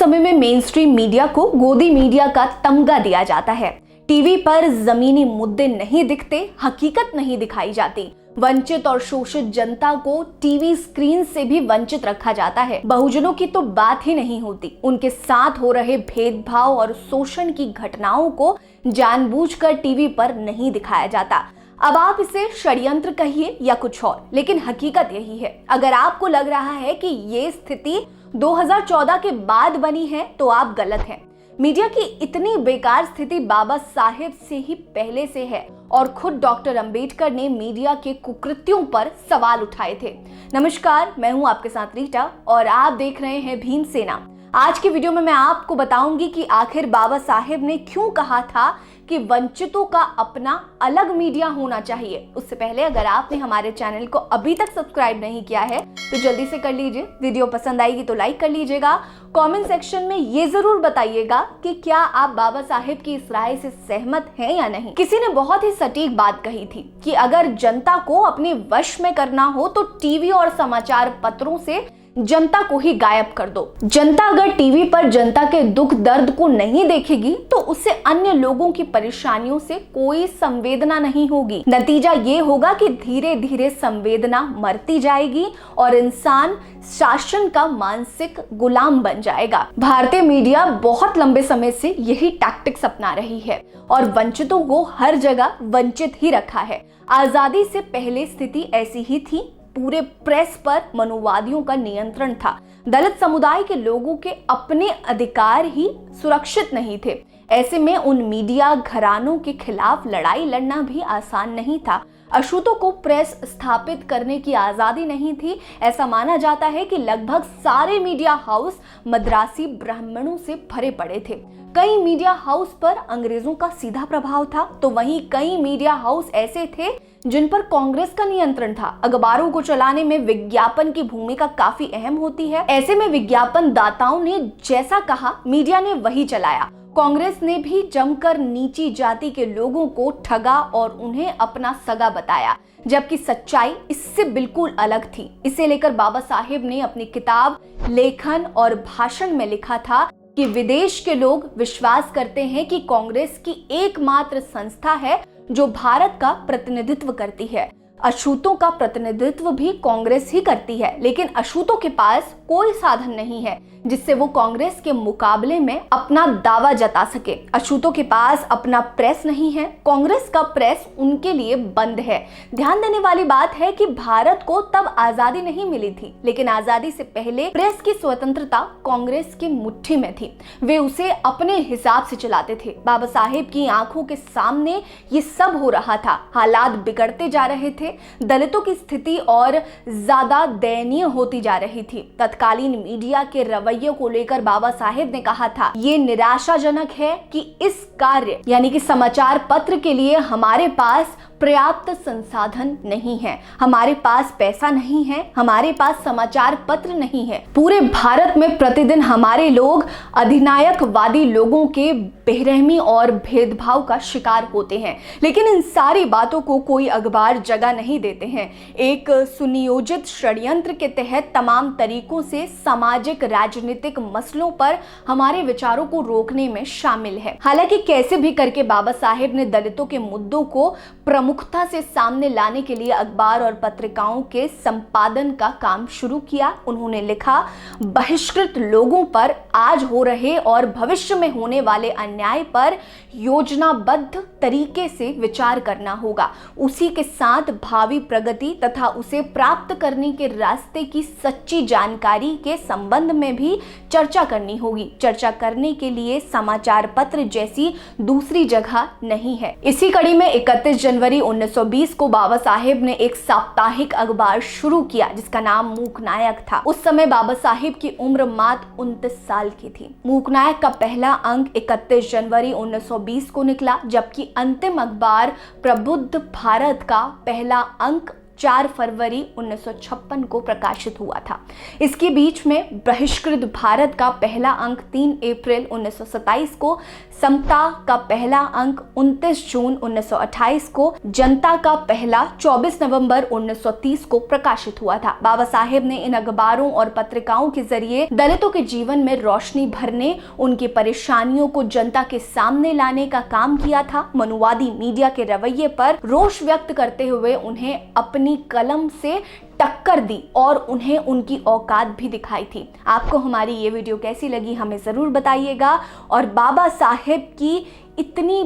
समय में main stream media को गोदी मीडिया का तमगा दिया जाता है। टीवी पर जमीनी मुद्दे नहीं दिखते, हकीकत नहीं दिखाई जाती। वंचित और शोषित जनता को टीवी स्क्रीन से भी वंचित रखा जाता है। बहुजनों की तो बात ही नहीं होती। उनके साथ हो रहे भेदभाव और शोषण की घटनाओं को जानबूझकर टीवी पर नहीं दिखाया जाता। अब आप इसे षड्यंत्र कहिए या कुछ और, लेकिन हकीकत यही है। अगर आपको लग रहा है कि ये स्थिति 2014 के बाद बनी है तो आप गलत हैं। मीडिया की इतनी बेकार स्थिति बाबा साहेब से ही पहले से है और खुद डॉक्टर अंबेडकर ने मीडिया के कुकृत्यों पर सवाल उठाए थे। नमस्कार, मैं हूं आपके साथ रीटा और आप देख रहे हैं भीमसेना। आज की वीडियो में मैं आपको बताऊंगी कि आखिर बाबा साहेब ने क्यों कहा था कि वंचितों का अपना अलग मीडिया होना चाहिए। उससे पहले अगर आपने हमारे चैनल को अभी तक सब्सक्राइब नहीं किया है तो जल्दी से कर लीजिए। वीडियो पसंद आएगी तो लाइक कर लीजिएगा। कमेंट सेक्शन में ये जरूर बताइएगा कि क्या आप बाबा साहेब की इस राय से सहमत हैं या नहीं। किसी ने बहुत ही सटीक बात कही थी कि अगर जनता को अपने वश में करना हो तो टीवी और समाचार पत्रों से जनता को ही गायब कर दो। जनता अगर टीवी पर जनता के दुख दर्द को नहीं देखेगी तो उससे अन्य लोगों की परेशानियों से कोई संवेदना नहीं होगी। नतीजा ये होगा कि धीरे धीरे संवेदना मरती जाएगी और इंसान शासन का मानसिक गुलाम बन जाएगा। भारतीय मीडिया बहुत लंबे समय से यही टैक्टिक्स अपना रही है और वंचितों को हर जगह वंचित ही रखा है। आजादी से पहले स्थिति ऐसी ही थी। पूरे प्रेस पर मनुवादियों का नियंत्रण था। दलित समुदाय के लोगों के अपने अधिकार ही सुरक्षित नहीं थे। ऐसे में उन मीडिया घरानों के खिलाफ लड़ाई लड़ना भी आसान नहीं था। अछूतों को प्रेस स्थापित करने की आजादी नहीं थी। ऐसा माना जाता है कि लगभग सारे मीडिया हाउस मद्रासी ब्राह्मणों से भरे पड़े थे। कई मीडिया हाउस पर अंग्रेजों का सीधा प्रभाव था तो वहीं कई मीडिया हाउस ऐसे थे जिन पर कांग्रेस का नियंत्रण था। अखबारों को चलाने में विज्ञापन की भूमिका काफी अहम होती है। ऐसे में विज्ञापन दाताओं ने जैसा कहा मीडिया ने वही चलाया। कांग्रेस ने भी जमकर नीची जाति के लोगों को ठगा और उन्हें अपना सगा बताया, जबकि सच्चाई इससे बिल्कुल अलग थी। इसे लेकर बाबा साहेब ने अपनी किताब, लेखन और भाषण में लिखा था कि विदेश के लोग विश्वास करते हैं कि कांग्रेस की एकमात्र संस्था है जो भारत का प्रतिनिधित्व करती है। अछूतों का प्रतिनिधित्व भी कांग्रेस ही करती है, लेकिन अछूतों के पास कोई साधन नहीं है जिससे वो कांग्रेस के मुकाबले में अपना दावा जता सके। अछूतों के पास अपना प्रेस नहीं है। कांग्रेस का प्रेस उनके लिए बंद है। ध्यान देने वाली बात है कि भारत को तब आजादी नहीं मिली थी, लेकिन आजादी से पहले प्रेस की स्वतंत्रता कांग्रेस की मुट्ठी में थी। वे उसे अपने हिसाब से चलाते थे। बाबा साहेब की आंखों के सामने ये सब हो रहा था। हालात बिगड़ते जा रहे थे। दलितों की स्थिति और ज्यादा दयनीय होती जा रही थी। तत्कालीन मीडिया के रवैये को लेकर बाबा साहेब ने कहा था, ये निराशाजनक है कि इस कार्य यानी कि समाचार पत्र के लिए हमारे पास पर्याप्त संसाधन नहीं है। हमारे पास पैसा नहीं है, हमारे पास समाचार पत्र नहीं है। पूरे भारत में प्रतिदिन हमारे लोग अधिनायकवादी लोगों के बेरहमी और भेदभाव का शिकार होते हैं, लेकिन इन सारी बातों को कोई अखबार जगह नहीं देते हैं। एक सुनियोजित षड्यंत्र के तहत तमाम तरीकों से सामाजिक राजनीतिक मसलों पर हमारे विचारों को रोकने में शामिल है। हालांकि कैसे भी करके बाबा साहेब ने दलितों के मुद्दों को प्रमुखता से सामने लाने के लिए अखबार और पत्रिकाओं के संपादन का काम शुरू किया। उन्होंने लिखा, बहिष्कृत लोगों पर आज हो रहे और भविष्य में होने वाले अन्याय पर योजनाबद्ध तरीके से विचार करना होगा। उसी के साथ भावी प्रगति तथा उसे प्राप्त करने के रास्ते की सच्ची जानकारी के संबंध में भी चर्चा करनी होगी। चर्चा करने के लिए समाचार पत्र जैसी दूसरी जगह नहीं है। इसी कड़ी में 31 जनवरी 1920 को बाबा साहेब ने एक साप्ताहिक अखबार शुरू किया जिसका नाम मूकनायक था। उस समय बाबा साहेब की उम्र मात्र 29 साल की थी। मूकनायक का पहला अंक 31 जनवरी 1920 को निकला, जबकि अंतिम अखबार प्रबुद्ध भारत का पहला अंक 4 फरवरी 1956 को प्रकाशित हुआ था। इसके बीच में बहिष्कृत भारत का पहला अंक 3 अप्रैल 1927 को, समता का पहला अंक 29 जून 1928 को, जनता का पहला 24 नवंबर 1930 को प्रकाशित हुआ था। बाबा साहेब ने इन अखबारों और पत्रिकाओं के जरिए दलितों के जीवन में रोशनी भरने, उनकी परेशानियों को जनता के सामने लाने का काम किया था। मनुवादी मीडिया के रवैये पर रोष व्यक्त करते हुए उन्हें अपनी कलम से टक्कर दी और उन्हें उनकी औकात भी दिखाई थी। आपको हमारी ये वीडियो कैसी लगी हमें ज़रूर बताइएगा। और बाबा साहेब की इतनी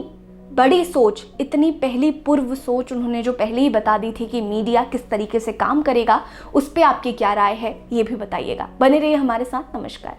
बड़ी सोच, इतनी पहली पूर्व सोच उन्होंने जो पहले ही बता दी थी कि मीडिया किस तरीके से काम करेगा, उस पर आपकी क्या राय है ये भी बताइएगा। बने रहिए हमारे साथ। नमस्कार।